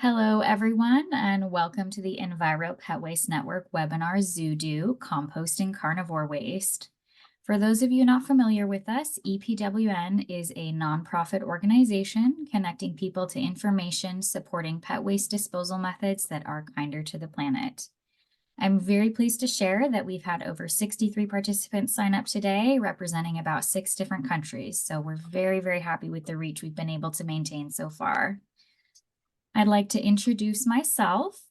Hello, everyone, and welcome to the Enviro Pet Waste Network webinar, ZooDo, Composting Carnivore Waste. For those of you not familiar with us, EPWN is a nonprofit organization connecting people to information supporting pet waste disposal methods that are kinder to the planet. I'm very pleased to share that we've had over 63 participants sign up today, representing about 6 different countries. So we're very, very happy with the reach we've been able to maintain so far. I'd like to introduce myself.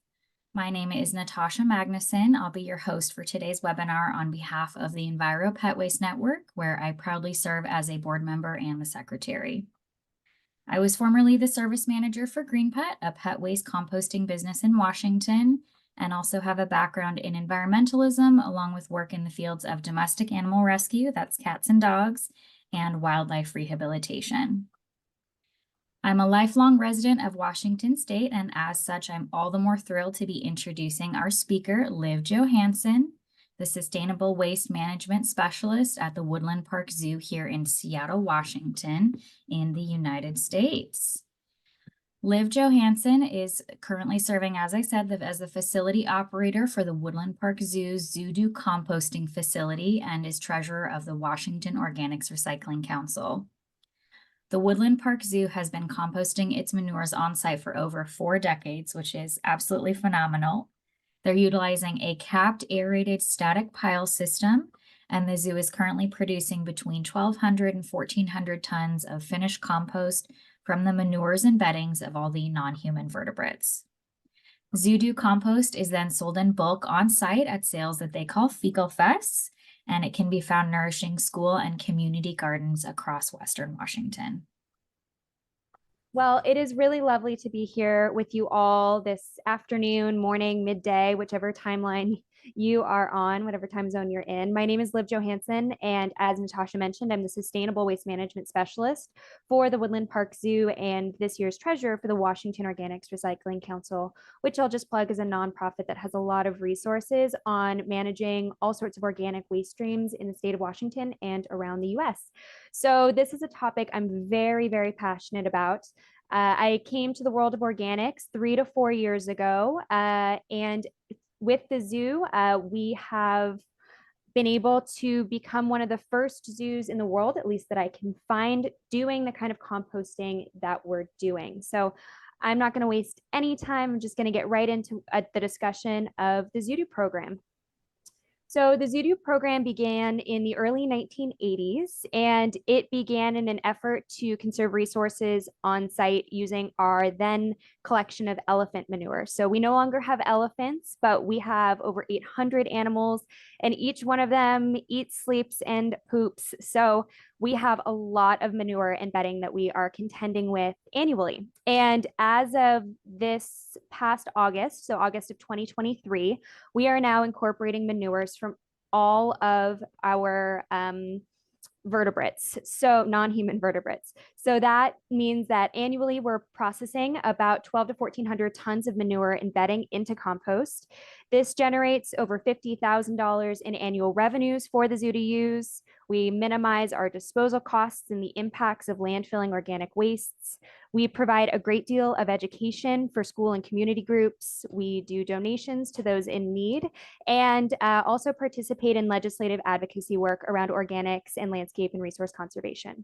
My name is Natasha Magnuson. I'll be your host for today's webinar on behalf of the Enviro Pet Waste Network, where I proudly serve as a board member and the secretary. I was formerly the service manager for Green Pet, a pet waste composting business in Washington, and also have a background in environmentalism, along with work in the fields of domestic animal rescue, that's cats and dogs, and wildlife rehabilitation. I'm a lifelong resident of Washington State, and as such, I'm all the more thrilled to be introducing our speaker, Liv Johanson, the Sustainable Waste Management Specialist at the Woodland Park Zoo here in Seattle, Washington, in the United States. Liv Johanson is currently serving, as I said, as the facility operator for the Woodland Park Zoo's ZooDo composting facility and is treasurer of the Washington Organics Recycling Council. The Woodland Park Zoo has been composting its manures on site for over 4 decades, which is absolutely phenomenal. They're utilizing a capped aerated static pile system, and the zoo is currently producing between 1,200 and 1,400 tons of finished compost from the manures and beddings of all the non-human vertebrates. ZooDo compost is then sold in bulk on site at sales that they call Fecal Fests, and it can be found nourishing school and community gardens across Western Washington. Well, it is really lovely to be here with you all this afternoon, morning, midday, whichever timeline you are on, whatever time zone you're in. My name is Liv Johanson, and as Natasha mentioned, I'm the Sustainable Waste Management Specialist for the Woodland Park Zoo and this year's treasurer for the Washington Organics Recycling Council, which I'll just plug as a nonprofit that has a lot of resources on managing all sorts of organic waste streams in the state of Washington and around the US. So this is a topic I'm very, very passionate about. I came to the world of organics 3 to 4 years ago, and with the zoo, we have been able to become one of the first zoos in the world, at least that I can find, doing the kind of composting that we're doing. So I'm not going to waste any time. I'm just going to get right into the discussion of the ZooDo program. So the ZooDo program began in the early 1980s, and it began in an effort to conserve resources on site using our then collection of elephant manure. So we no longer have elephants, but we have over 800 animals, and each one of them eats, sleeps, and poops. So we have a lot of manure and bedding that we are contending with annually. And as of this past August, so August of 2023, we are now incorporating manures from all of our vertebrates, so non-human vertebrates. So that means that annually we're processing about 12 to 1,400 tons of manure and bedding into compost. This generates over $50,000 in annual revenues for the zoo to use. We minimize our disposal costs and the impacts of landfilling organic wastes. We provide a great deal of education for school and community groups. We do donations to those in need, and also participate in legislative advocacy work around organics and landscape and resource conservation.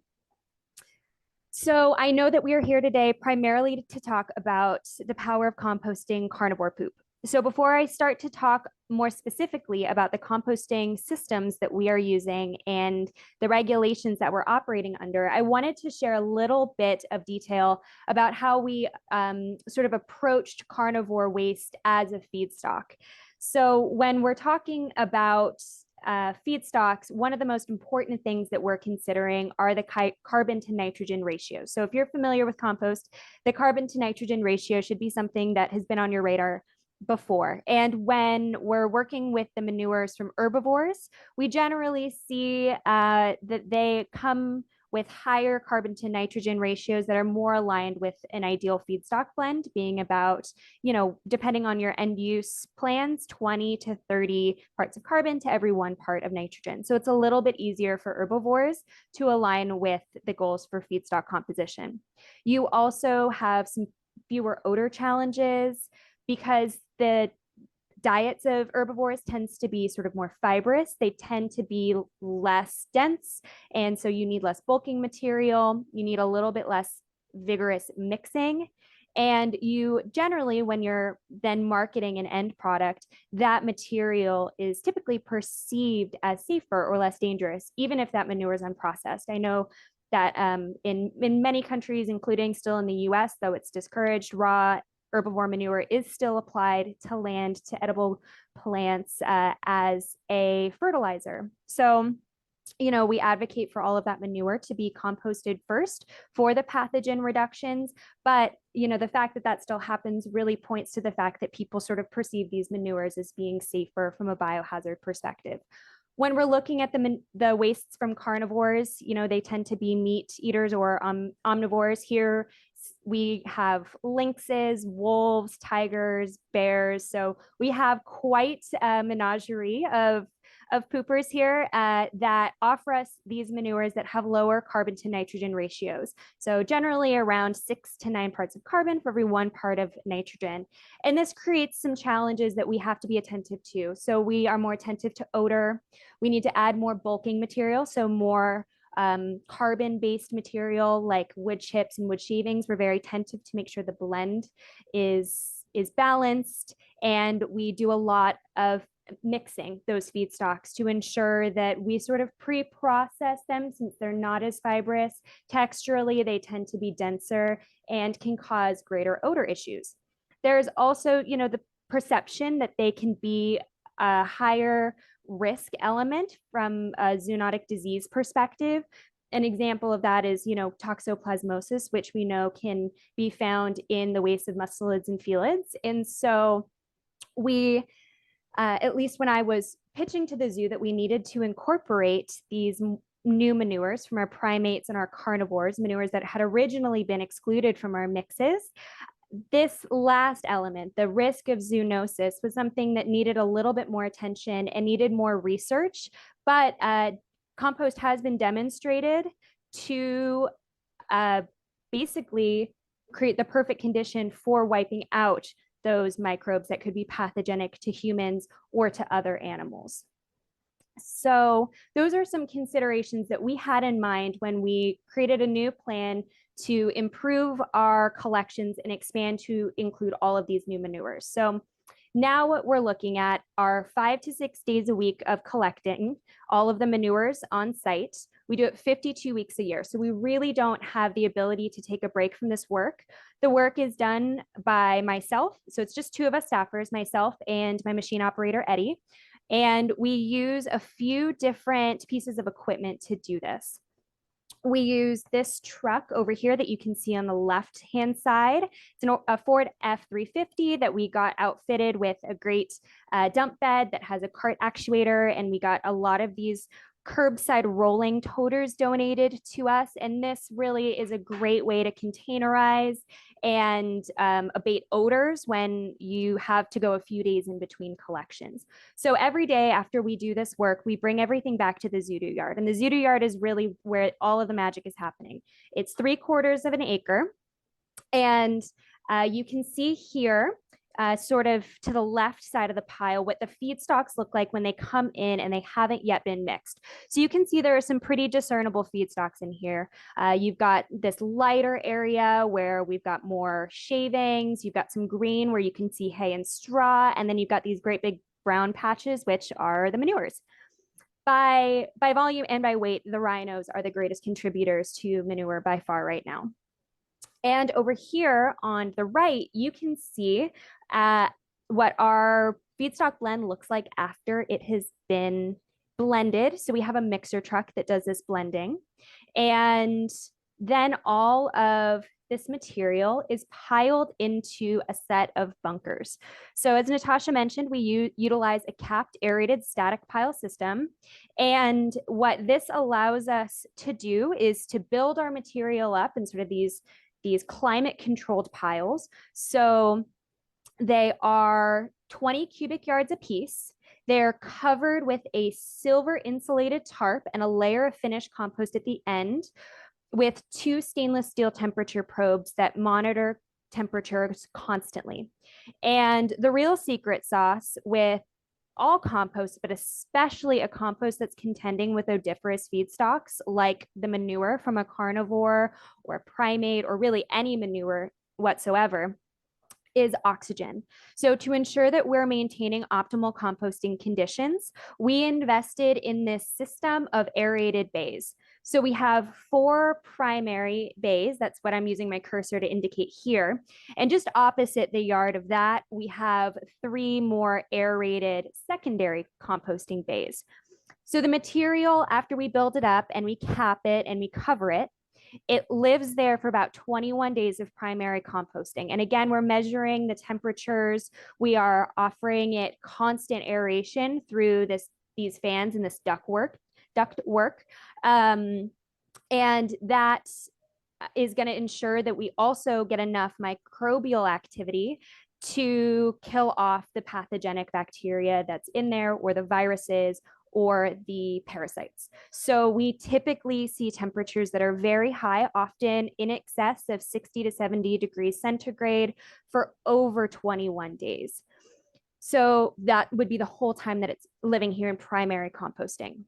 So I know that we are here today primarily to talk about the power of composting carnivore poop. So before I start to talk more specifically about the composting systems that we are using and the regulations that we're operating under, I wanted to share a little bit of detail about how we sort of approached carnivore waste as a feedstock. So when we're talking about feedstocks, one of the most important things that we're considering are the carbon to nitrogen ratio. So if you're familiar with compost, the carbon to nitrogen ratio should be something that has been on your radar before. And when we're working with the manures from herbivores, we generally see that they come with higher carbon to nitrogen ratios that are more aligned with an ideal feedstock blend, being about, depending on your end use plans, 20 to 30 parts of carbon to every 1 part of nitrogen. So it's a little bit easier for herbivores to align with the goals for feedstock composition. You also have some fewer odor challenges because the diets of herbivores tends to be sort of more fibrous. They tend to be less dense. And so you need less bulking material. You need a little bit less vigorous mixing. And you generally, when you're then marketing an end product, that material is typically perceived as safer or less dangerous, even if that manure is unprocessed. I know that in many countries, including still in the US, though it's discouraged, raw herbivore manure is still applied to land, to edible plants as a fertilizer. So, we advocate for all of that manure to be composted first for the pathogen reductions. But, the fact that that still happens really points to the fact that people sort of perceive these manures as being safer from a biohazard perspective. When we're looking at the wastes from carnivores, they tend to be meat eaters or omnivores. Here we have lynxes, wolves, tigers, bears. So we have quite a menagerie of poopers here that offer us these manures that have lower carbon to nitrogen ratios. So generally around 6 to 9 parts of carbon for every 1 part of nitrogen. And this creates some challenges that we have to be attentive to. So we are more attentive to odor. We need to add more bulking material, so more carbon-based material like wood chips and wood shavings. We're very attentive to make sure the blend is balanced, and we do a lot of mixing those feedstocks to ensure that we sort of pre-process them, since they're not as fibrous. Texturally, they tend to be denser and can cause greater odor issues. There's also, the perception that they can be a higher risk element from a zoonotic disease perspective. An example of that is, toxoplasmosis, which we know can be found in the waste of mustelids and felids. And so we, at least when I was pitching to the zoo that we needed to incorporate these new manures from our primates and our carnivores, manures that had originally been excluded from our mixes, this last element, the risk of zoonosis, was something that needed a little bit more attention and needed more research. But compost has been demonstrated to basically create the perfect condition for wiping out those microbes that could be pathogenic to humans or to other animals. So those are some considerations that we had in mind when we created a new plan to improve our collections and expand to include all of these new manures. So now what we're looking at are 5 to 6 days a week of collecting all of the manures on site. We do it 52 weeks a year. So we really don't have the ability to take a break from this work. The work is done by myself. So it's just 2 of us staffers, myself and my machine operator, Eddie. And we use a few different pieces of equipment to do this. We use this truck over here that you can see on the left-hand side. It's a Ford F350 that we got outfitted with a great dump bed that has a cart actuator, and we got a lot of these curbside rolling toters donated to us. And this really is a great way to containerize and abate odors when you have to go a few days in between collections. So every day after we do this work, we bring everything back to the Zoodoo yard. And the Zoodoo yard is really where all of the magic is happening. It's 3/4 of an acre. And you can see here, sort of to the left side of the pile, what the feedstocks look like when they come in and they haven't yet been mixed. So you can see there are some pretty discernible feedstocks in here. You've got this lighter area where we've got more shavings. You've got some green where you can see hay and straw. And then you've got these great big brown patches, which are the manures. By volume and by weight, the rhinos are the greatest contributors to manure by far right now. And over here on the right, you can see what our feedstock blend looks like after it has been blended. So we have a mixer truck that does this blending. And then all of this material is piled into a set of bunkers. So as Natasha mentioned, we utilize a capped aerated static pile system. And what this allows us to do is to build our material up in sort of these climate controlled piles. So they are 20 cubic yards a piece. They're covered with a silver insulated tarp and a layer of finished compost at the end, with 2 stainless steel temperature probes that monitor temperatures constantly. And the real secret sauce with all compost, but especially a compost that's contending with odoriferous feedstocks like the manure from a carnivore or a primate, or really any manure whatsoever, is oxygen. So to ensure that we're maintaining optimal composting conditions, we invested in this system of aerated bays. So we have 4 primary bays. That's what I'm using my cursor to indicate here. And just opposite the yard of that, we have 3 more aerated secondary composting bays. So the material, after we build it up and we cap it and we cover it, it lives there for about 21 days of primary composting. And again, we're measuring the temperatures. We are offering it constant aeration through these fans and this duct work. And that is going to ensure that we also get enough microbial activity to kill off the pathogenic bacteria that's in there, or the viruses, or the parasites. So we typically see temperatures that are very high, often in excess of 60 to 70 degrees centigrade for over 21 days. So that would be the whole time that it's living here in primary composting.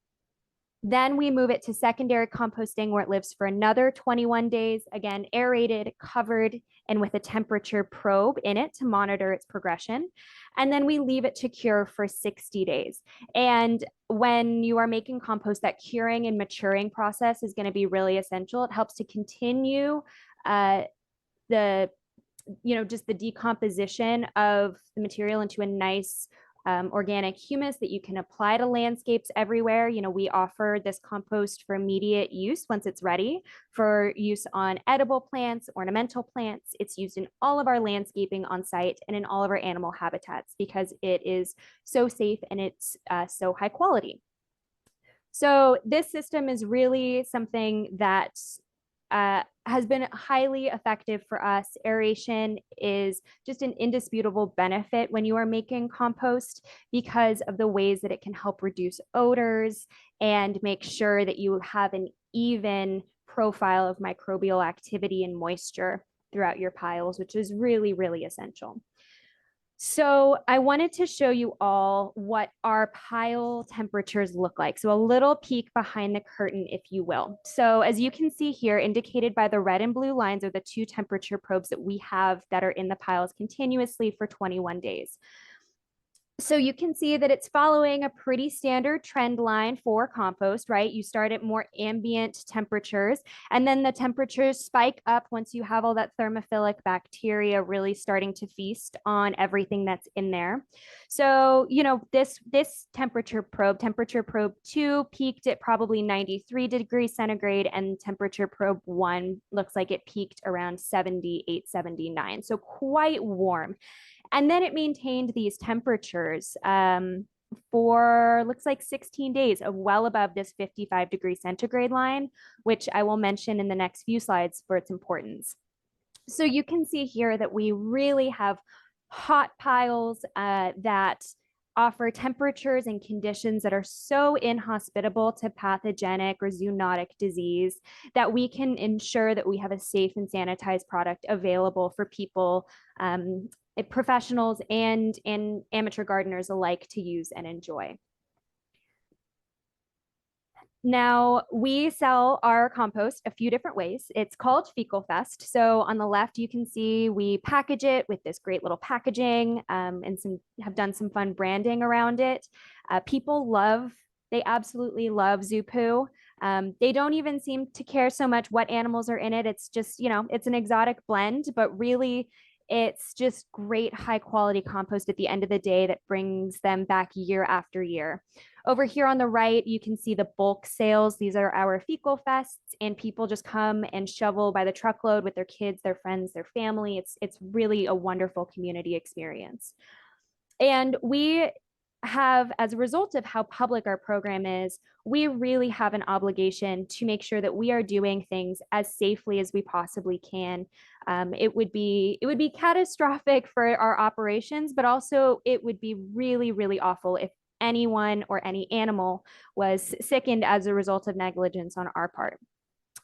Then we move it to secondary composting, where it lives for another 21 days, again, aerated, covered, and with a temperature probe in it to monitor its progression. And then we leave it to cure for 60 days. And when you are making compost, that curing and maturing process is going to be really essential. It helps to continue just the decomposition of the material into a nice organic humus that you can apply to landscapes everywhere. We offer this compost for immediate use once it's ready for use on edible plants, ornamental plants. It's used in all of our landscaping on site and in all of our animal habitats because it is so safe and it's so high quality. So this system is really something that has been highly effective for us. Aeration is just an indisputable benefit when you are making compost because of the ways that it can help reduce odors and make sure that you have an even profile of microbial activity and moisture throughout your piles, which is really, really essential. So I wanted to show you all what our pile temperatures look like. So a little peek behind the curtain, if you will. So as you can see here, indicated by the red and blue lines are the 2 temperature probes that we have that are in the piles continuously for 21 days. So you can see that it's following a pretty standard trend line for compost, right? You start at more ambient temperatures, and then the temperatures spike up once you have all that thermophilic bacteria really starting to feast on everything that's in there. So, this temperature probe 2, peaked at probably 93 degrees centigrade, and temperature probe 1 looks like it peaked around 78, 79. So quite warm. And then it maintained these temperatures for looks like 16 days, of well above this 55 degree centigrade line, which I will mention in the next few slides for its importance. So you can see here that we really have hot piles that offer temperatures and conditions that are so inhospitable to pathogenic or zoonotic disease that we can ensure that we have a safe and sanitized product available for people, professionals and amateur gardeners alike, to use and enjoy. Now, we sell our compost a few different ways. It's called Fecal Fest. So on the left, you can see we package it with this great little packaging and have done some fun branding around it. They absolutely love zoo poo. They don't even seem to care so much what animals are in it. It's just, it's an exotic blend, but really it's just great high quality compost at the end of the day that brings them back year after year. Over here on the right, you can see the bulk sales. These are our Fecal Fests, and people just come and shovel by the truckload with their kids, their friends, their family. It's really a wonderful community experience. And we have, as a result of how public our program is, we really have an obligation to make sure that we are doing things as safely as we possibly can. It would be catastrophic for our operations, but also it would be really, really awful if anyone or any animal was sickened as a result of negligence on our part.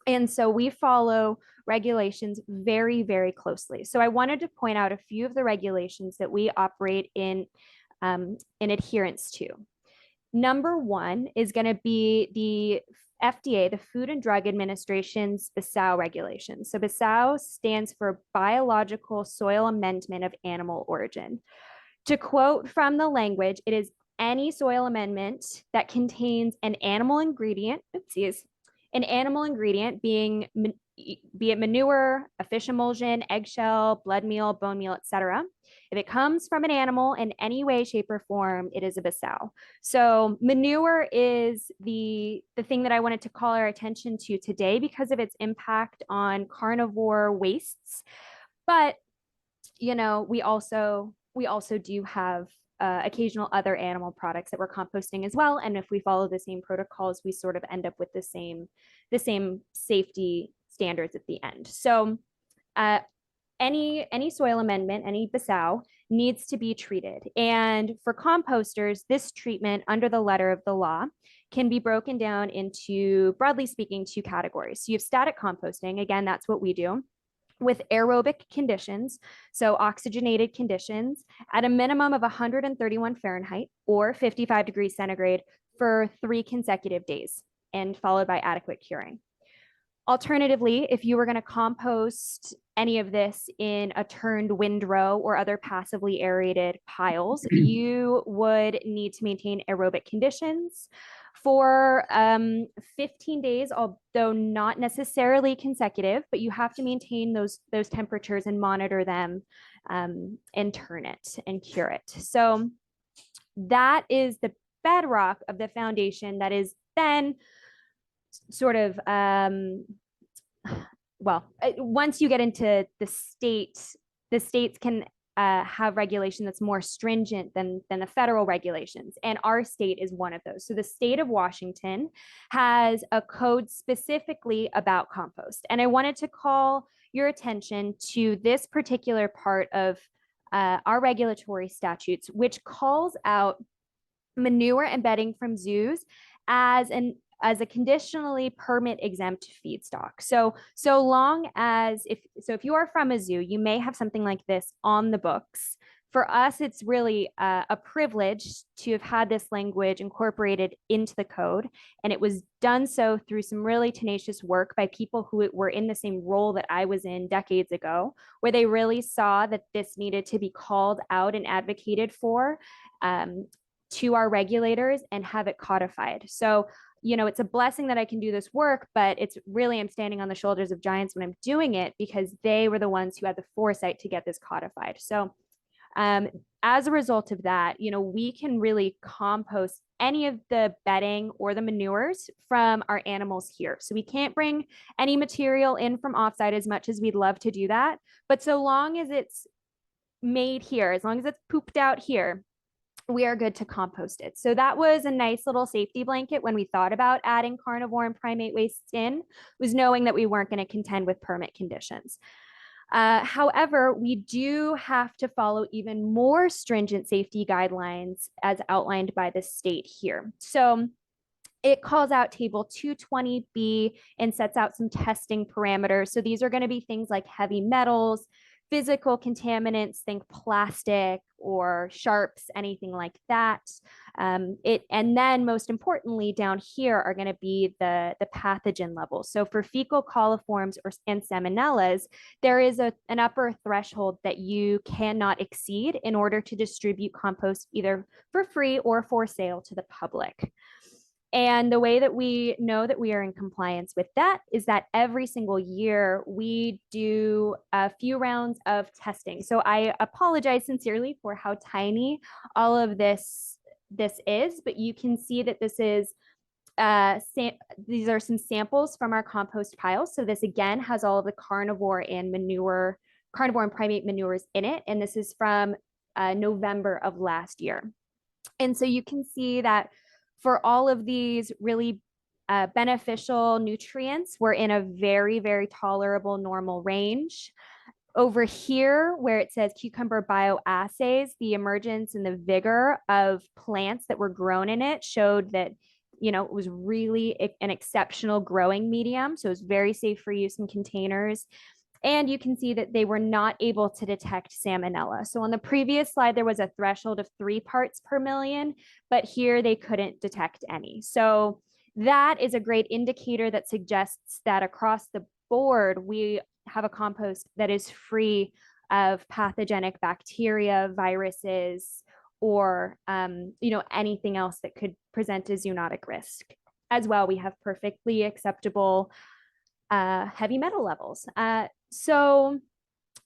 And so we follow regulations very, very closely. So I wanted to point out a few of the regulations that we operate in adherence to. Number one is going to be the FDA, the Food and Drug Administration's BAU regulations. So BAU stands for Biological Soil Amendment of Animal Origin. To quote from the language, it is any soil amendment that contains an animal ingredient, an animal ingredient being be it manure, a fish emulsion, eggshell, blood meal, bone meal, etc. If it comes from an animal in any way, shape, or form, it is a BAU. So manure is the thing that I wanted to call our attention to today because of its impact on carnivore wastes. But we also do have occasional other animal products that we're composting as well. And if we follow the same protocols, we sort of end up with the same safety standards at the end. So any soil amendment, any BAU needs to be treated. And for composters, this treatment under the letter of the law can be broken down into, broadly speaking, two categories. So you have static composting. Again, that's what we do with aerobic conditions, so oxygenated conditions, at a minimum of 131 Fahrenheit or 55 degrees centigrade for 3 consecutive days, and followed by adequate curing. Alternatively, if you were going to compost any of this in a turned windrow or other passively aerated piles, you would need to maintain aerobic conditions for 15 days, although not necessarily consecutive, but you have to maintain those temperatures and monitor them and turn it and cure it. So that is the bedrock of the foundation that is then sort of once you get into the states can have regulation that's more stringent than the federal regulations. And our state is one of those. So the state of Washington has a code specifically about compost. And I wanted to call your attention to this particular part of our regulatory statutes, which calls out manure and bedding from zoos as a conditionally permit exempt feedstock. So long as if you are from a zoo, you may have something like this on the books. For us, it's really a privilege to have had this language incorporated into the code. And it was done so through some really tenacious work by people who were in the same role that I was in decades ago, where they really saw that this needed to be called out and advocated for to our regulators and have it codified. So it's a blessing that I can do this work, but it's really, I'm standing on the shoulders of giants when I'm doing it because they were the ones who had the foresight to get this codified. So as a result of that, we can really compost any of the bedding or the manures from our animals here. So we can't bring any material in from offsite as much as we'd love to do that. But so long as it's made here, as long as it's pooped out here, we are good to compost it. So that was a nice little safety blanket when we thought about adding carnivore and primate wastes in, was knowing that we weren't going to contend with permit conditions. However, we do have to follow even more stringent safety guidelines as outlined by the state here. So it calls out table 220B and sets out some testing parameters. So these are going to be things like heavy metals, physical contaminants, think plastic or sharps, anything like that. And then most importantly, down here are going to be the pathogen levels. So for fecal coliforms and salmonellas, there is an upper threshold that you cannot exceed in order to distribute compost either for free or for sale to the public. And the way that we know that we are in compliance with that is that every single year we do a few rounds of testing. So I apologize sincerely for how tiny all of this is, but you can see that this is these are some samples from our compost piles. So this again has all of the carnivore and primate manures in it. And this is from November of last year. And so you can see that for all of these really beneficial nutrients, we're in a very, very tolerable normal range. Over here, where it says cucumber bioassays, the emergence and the vigor of plants that were grown in it showed that it was really an exceptional growing medium. So it was very safe for use in containers. And you can see that they were not able to detect salmonella. So on the previous slide, there was a threshold of 3 parts per million, but here they couldn't detect any. So that is a great indicator that suggests that across the board, we have a compost that is free of pathogenic bacteria, viruses, or anything else that could present a zoonotic risk. As well, we have perfectly acceptable heavy metal levels. So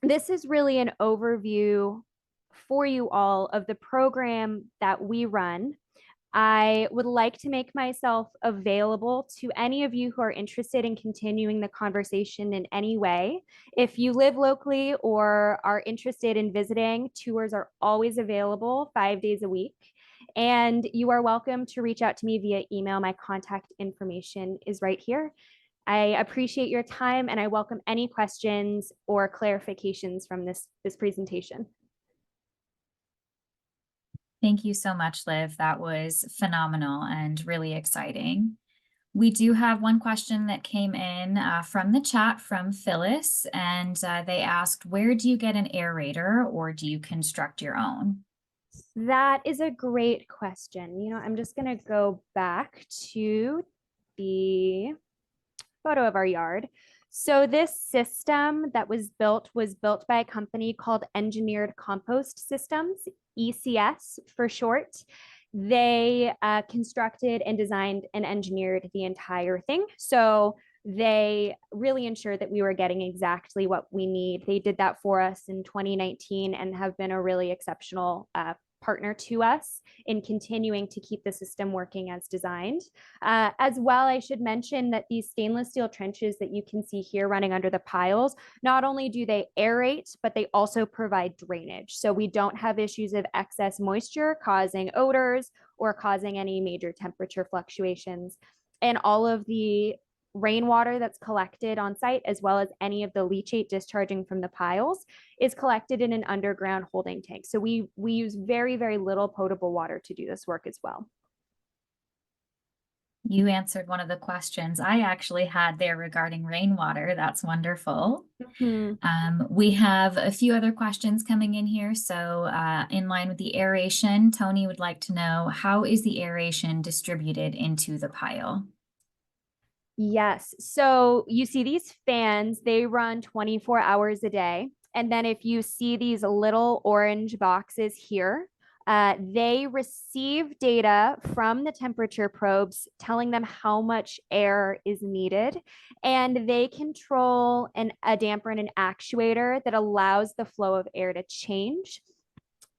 this is really an overview for you all of the program that we run. I would like to make myself available to any of you who are interested in continuing the conversation in any way. If you live locally or are interested in visiting, tours are always available 5 days a week. And you are welcome to reach out to me via email. My contact information is right here. I appreciate your time and I welcome any questions or clarifications from this presentation. Thank you so much, Liv. That was phenomenal and really exciting. We do have one question that came in from the chat from Phyllis, and they asked, where do you get an aerator or do you construct your own? That is a great question. I'm just going to go back to the photo of our yard. So this system that was built by a company called Engineered Compost Systems, ECS for short. They constructed and designed and engineered the entire thing. So they really ensured that we were getting exactly what we need. They did that for us in 2019 and have been a really exceptional partner to us in continuing to keep the system working as designed. As well, I should mention that these stainless steel trenches that you can see here running under the piles, not only do they aerate, but they also provide drainage. So we don't have issues of excess moisture causing odors or causing any major temperature fluctuations. And all of the rainwater that's collected on site, as well as any of the leachate discharging from the piles, is collected in an underground holding tank. So we use very, very little potable water to do this work as well. You answered one of the questions I actually had there regarding rainwater. That's wonderful. We have a few other questions coming in here. So in line with the aeration, Tony would like to know, how is the aeration distributed into the pile? Yes. So you see these fans, they run 24 hours a day. And then if you see these little orange boxes here, they receive data from the temperature probes telling them how much air is needed. And they control a damper and an actuator that allows the flow of air to change.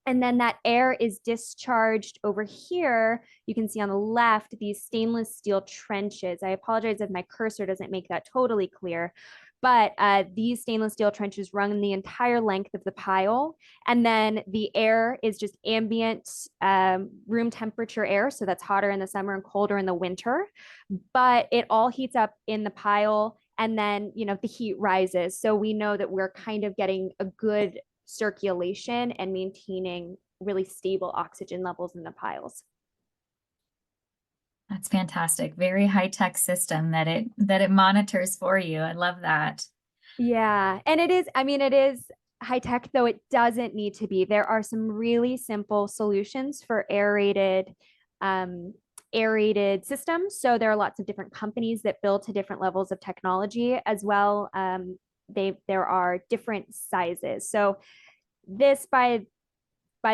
And then that air is discharged over here. You can see on the left, these stainless steel trenches. I apologize if my cursor doesn't make that totally clear, but these stainless steel trenches run the entire length of the pile. And then the air is just ambient room temperature air. So that's hotter in the summer and colder in the winter, but it all heats up in the pile. And then, the heat rises. So we know that we're kind of getting a good circulation and maintaining really stable oxygen levels in the piles. That's fantastic. Very high-tech system that it monitors for you. I love that. Yeah. And it is high tech, though it doesn't need to be. There are some really simple solutions for aerated systems. So there are lots of different companies that build to different levels of technology as well. There are different sizes. So this by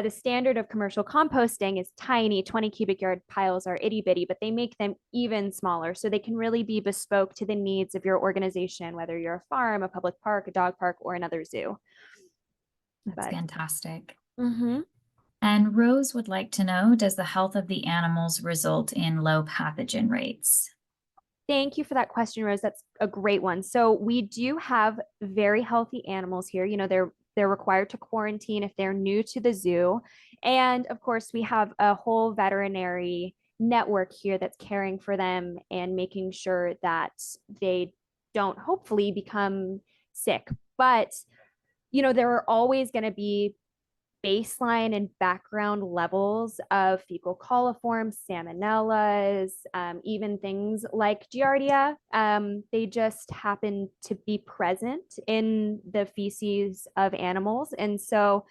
the standard of commercial composting is tiny. 20 cubic yard piles are itty bitty, but they make them even smaller. So they can really be bespoke to the needs of your organization, whether you're a farm, a public park, a dog park, or another zoo. That's fantastic. Mm-hmm. And Rose would like to know, does the health of the animals result in low pathogen rates? Thank you for that question, Rose. That's a great one. So we do have very healthy animals here. They're required to quarantine if they're new to the zoo. And of course, we have a whole veterinary network here that's caring for them and making sure that they don't hopefully become sick. But, there are always going to be baseline and background levels of fecal coliforms, salmonellas, even things like giardia. They just happen to be present in the feces of animals. And so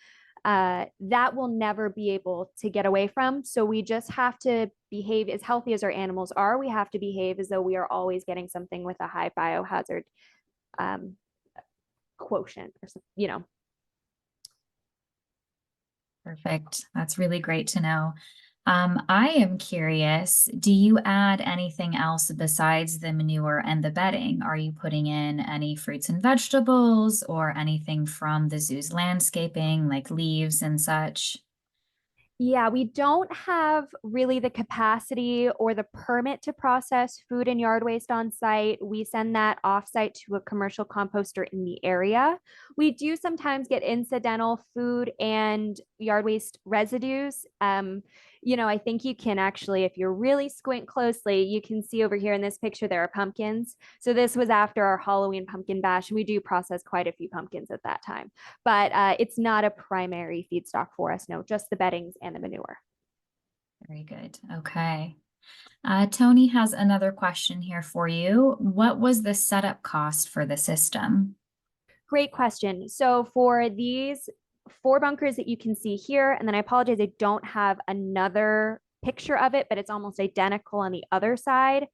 that will never be able to get away from. So we just have to behave as healthy as our animals are. We have to behave as though we are always getting something with a high biohazard um, quotient or something. Perfect. That's really great to know. I am curious, do you add anything else besides the manure and the bedding? Are you putting in any fruits and vegetables or anything from the zoo's landscaping, like leaves and such? Yeah, we don't have really the capacity or the permit to process food and yard waste on site. We send that offsite to a commercial composter in the area. We do sometimes get incidental food and yard waste residues. I think you can actually, if you really squint closely, you can see over here in this picture, there are pumpkins. So this was after our Halloween pumpkin bash, and we do process quite a few pumpkins at that time. But it's not a primary feedstock for us. No, just the beddings and the manure. Very good. Okay. Tony has another question here for you. What was the setup cost for the system? Great question. So for these 4 bunkers that you can see here, and then I apologize, I don't have another picture of it, but it's almost identical on the other side.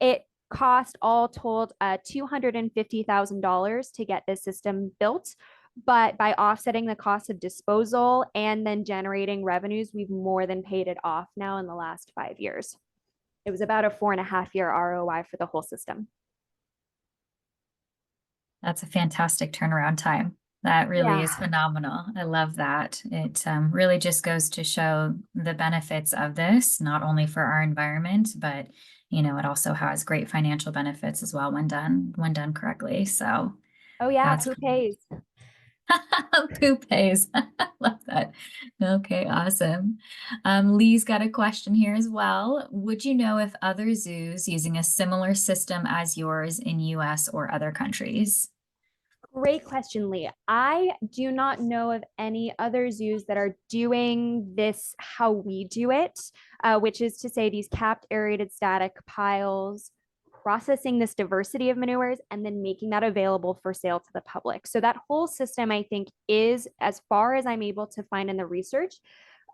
It cost all told $250,000 to get this system built. But by offsetting the cost of disposal and then generating revenues, we've more than paid it off now in the last 5 years. It was about a 4.5 year ROI for the whole system. That's a fantastic turnaround time. That really is Yeah. phenomenal. I love that. It really just goes to show the benefits of this, not only for our environment, but it also has great financial benefits as well when done correctly. So Oh, yeah. that's Who pays? who pays. Love that. Okay, awesome. Lee's got a question here as well. Would you know if other zoos using a similar system as yours in US or other countries? Great question, Lee. I do not know of any other zoos that are doing this how we do it, which is to say, these capped aerated static piles, processing this diversity of manures, and then making that available for sale to the public. So, that whole system, I think, is, as far as I'm able to find in the research,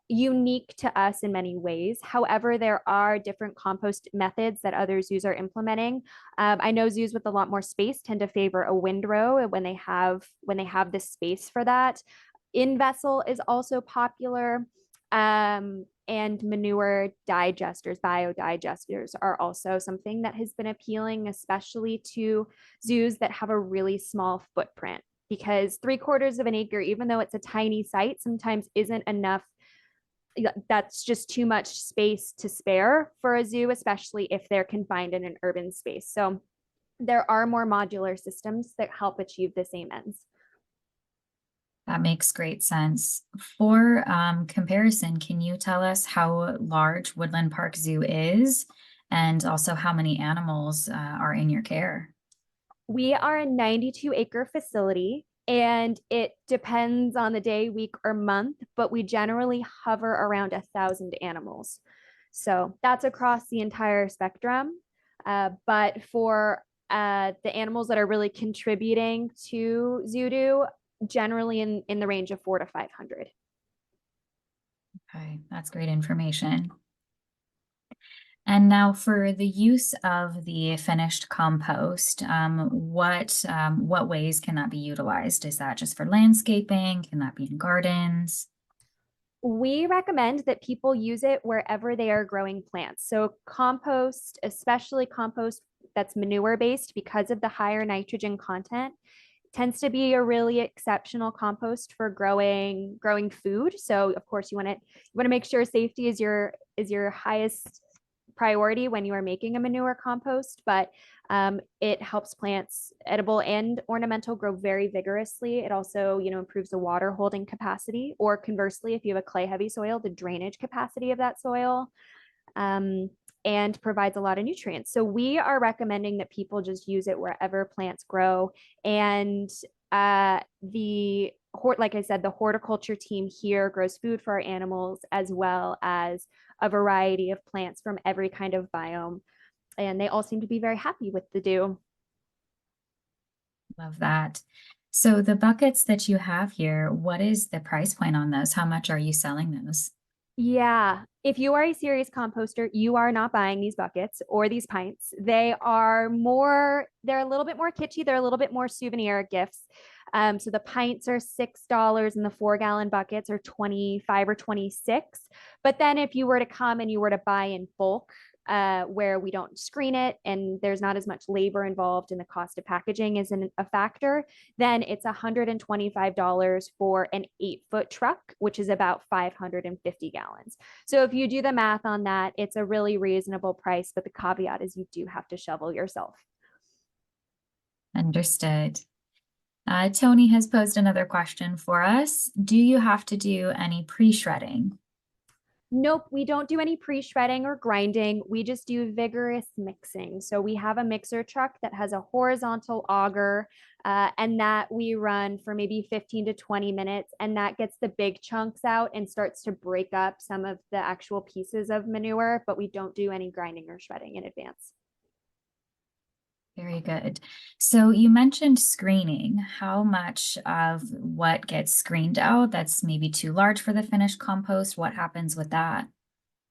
unique to us in many ways. However, there are different compost methods that other zoos are implementing. I know zoos with a lot more space tend to favor a windrow when they have this space for that. In vessel is also popular. And manure digesters, biodigesters, are also something that has been appealing, especially to zoos that have a really small footprint. Because 3/4 of an acre, even though it's a tiny site, sometimes isn't enough. That's just too much space to spare for a zoo, especially if they're confined in an urban space. So there are more modular systems that help achieve the same ends. That makes great sense. For comparison, can you tell us how large Woodland Park Zoo is and also how many animals are in your care? We are a 92-acre facility, and it depends on the day, week, or month, but we generally hover around 1,000 animals. So that's across the entire spectrum. But for the animals that are really contributing to Zoodoo, generally in the range of 400 to 500. Okay, that's great information. And now for the use of the finished compost, what ways can that be utilized? Is that just for landscaping? Can that be in gardens? We recommend that people use it wherever they are growing plants. So compost, especially compost that's manure based, because of the higher nitrogen content, tends to be a really exceptional compost for growing food. So of course you want to make sure safety is your highest priority when you are making a manure compost, but it helps plants, edible and ornamental, grow very vigorously. It also, improves the water holding capacity, or conversely, if you have a clay heavy soil, the drainage capacity of that soil, and provides a lot of nutrients. So we are recommending that people just use it wherever plants grow. And the like I said, the horticulture team here grows food for our animals as well as a variety of plants from every kind of biome. And they all seem to be very happy with the do. Love that. So the buckets that you have here, what is the price point on those? How much are you selling those? Yeah. If you are a serious composter, you are not buying these buckets or these pints. They're a little bit more kitschy. They're a little bit more souvenir gifts. So the pints are $6 and the 4-gallon buckets are 25 or 26. But then if you were to come and you were to buy in bulk, where we don't screen it and there's not as much labor involved and the cost of packaging isn't a factor, then it's $125 for an 8-foot truck, which is about 550 gallons. So if you do the math on that, it's a really reasonable price, but the caveat is you do have to shovel yourself. Understood. Tony has posed another question for us. Do you have to do any pre-shredding? Nope, we don't do any pre-shredding or grinding. We just do vigorous mixing. So we have a mixer truck that has a horizontal auger, and that we run for maybe 15 to 20 minutes, and that gets the big chunks out and starts to break up some of the actual pieces of manure, but we don't do any grinding or shredding in advance. Very good. So you mentioned screening. How much of what gets screened out that's maybe too large for the finished compost? What happens with that?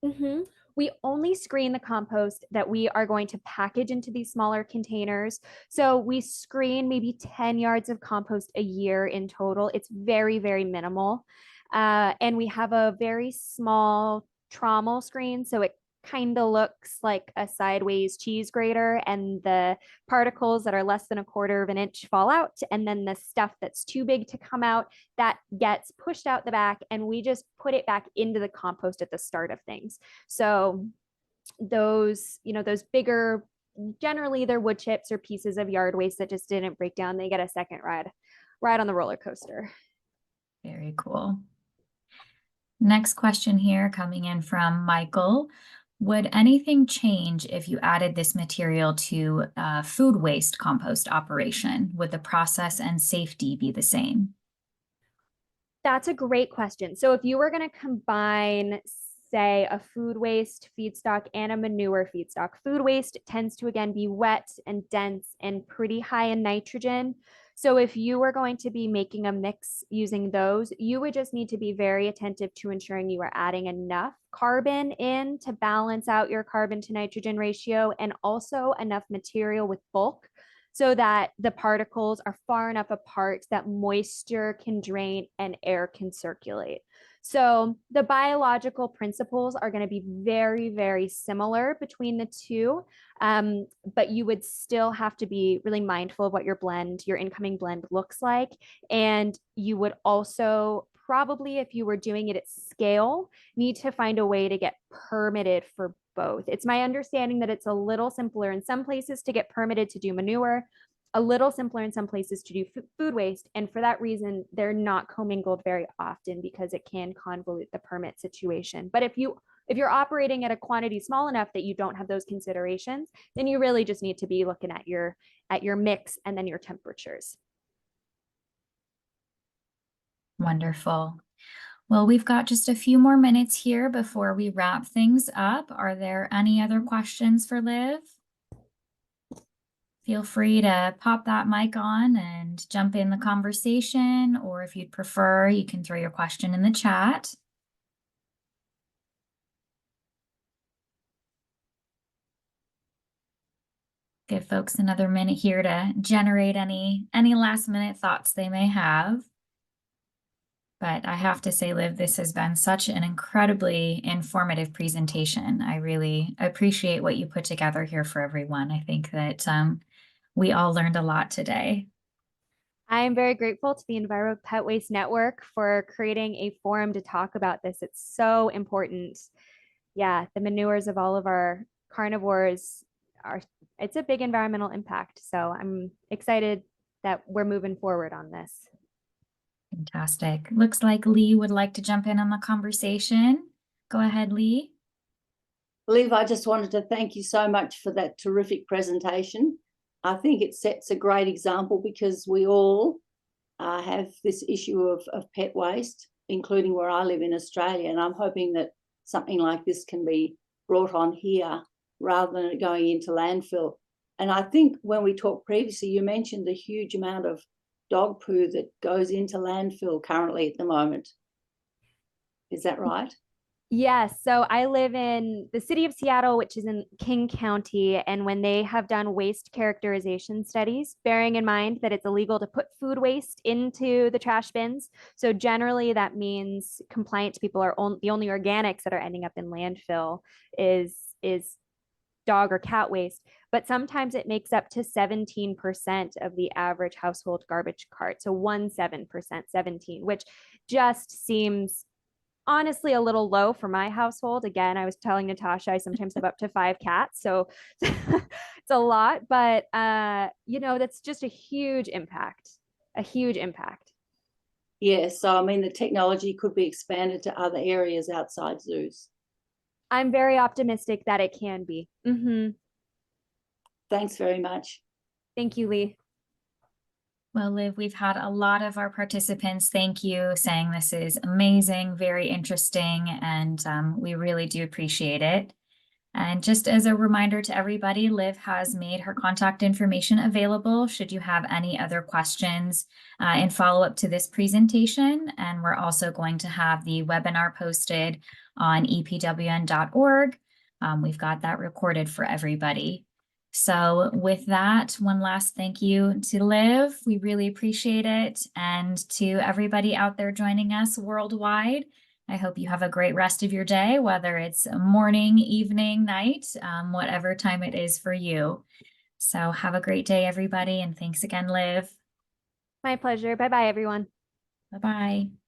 Mm-hmm. We only screen the compost that we are going to package into these smaller containers. So we screen maybe 10 yards of compost a year in total. It's very, very minimal. And we have a very small trommel screen. So it kind of looks like a sideways cheese grater, and the particles that are less than 1/4 of an inch fall out. And then the stuff that's too big to come out, that gets pushed out the back, and we just put it back into the compost at the start of things. So those bigger, generally they're wood chips or pieces of yard waste that just didn't break down. They get a second ride on the roller coaster. Very cool. Next question here coming in from Michael. Would anything change if you added this material to a food waste compost operation? Would the process and safety be the same? That's a great question. So if you were going to combine, say, a food waste feedstock and a manure feedstock, food waste tends to, again, be wet and dense and pretty high in nitrogen. So if you were going to be making a mix using those, you would just need to be very attentive to ensuring you are adding enough carbon in to balance out your carbon to nitrogen ratio, and also enough material with bulk so that the particles are far enough apart that moisture can drain and air can circulate. So the biological principles are going to be very, very similar between the two, but you would still have to be really mindful of what your incoming blend looks like. And you would also probably, if you were doing it at scale, need to find a way to get permitted for both. It's my understanding that it's a little simpler in some places to get permitted to do manure, a little simpler in some places to do food waste. And for that reason, they're not commingled very often because it can convolute the permit situation. But if you're operating at a quantity small enough that you don't have those considerations, then you really just need to be looking at your mix and then your temperatures. Wonderful. Well, we've got just a few more minutes here before we wrap things up. Are there any other questions for Liv? Feel free to pop that mic on and jump in the conversation, or if you'd prefer, you can throw your question in the chat. Give folks another minute here to generate any last minute thoughts they may have. But I have to say, Liv, this has been such an incredibly informative presentation. I really appreciate what you put together here for everyone. I think that we all learned a lot today. I am very grateful to the Enviro Pet Waste Network for creating a forum to talk about this. It's so important. Yeah, the manures of all of our carnivores it's a big environmental impact. So I'm excited that we're moving forward on this. Fantastic. Looks like Lee would like to jump in on the conversation. Go ahead, Lee. Liv, I just wanted to thank you so much for that terrific presentation. I think it sets a great example because we all have this issue of pet waste, including where I live in Australia. And I'm hoping that something like this can be brought on here rather than it going into landfill. And I think when we talked previously, you mentioned the huge amount of dog poo that goes into landfill currently at the moment. Is that right? Yes. So I live in the city of Seattle, which is in King County. And when they have done waste characterization studies, bearing in mind that it's illegal to put food waste into the trash bins. So generally that means compliant people are the only organics that are ending up in landfill is dog or cat waste. But sometimes it makes up to 17% of the average household garbage cart. So 17%, 17, which just seems honestly a little low for my household. Again, I was telling Natasha I sometimes have up to 5 cats, so it's a lot, but that's just a huge impact. Yes. So, I mean, the technology could be expanded to other areas outside zoos. I'm very optimistic that it can be. Thanks very much. Thank you, Lee. Well, Liv, we've had a lot of our participants thank you, saying this is amazing, very interesting, and we really do appreciate it. And just as a reminder to everybody, Liv has made her contact information available should you have any other questions in follow-up to this presentation. And we're also going to have the webinar posted on epwn.org. We've got that recorded for everybody. So with that, one last thank you to Liv. We really appreciate it. And to everybody out there joining us worldwide, I hope you have a great rest of your day, whether it's morning, evening, night, whatever time it is for you. So have a great day, everybody. And thanks again, Liv. My pleasure. Bye-bye, everyone. Bye-bye.